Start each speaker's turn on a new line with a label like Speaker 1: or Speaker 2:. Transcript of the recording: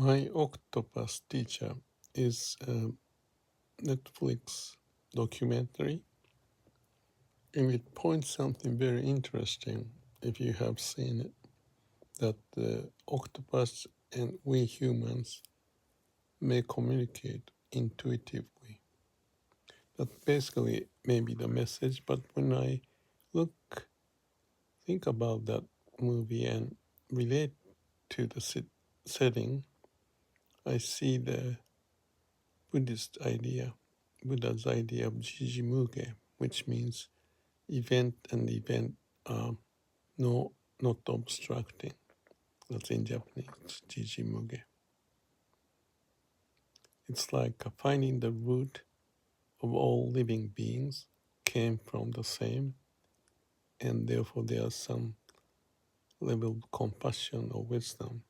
Speaker 1: My octopus teacher is a Netflix documentary, and it points something very interesting if you have seen it, that the octopus and we humans may communicate intuitively. That basically may be the message, but when I think about that movie and relate to the setting, I see the Buddha's idea of Jijimuge, which means event and event are no not obstructing. That's in Japanese, Jijimuge. It's like finding the root of all living beings came from the same, and therefore there's some level of compassion or wisdom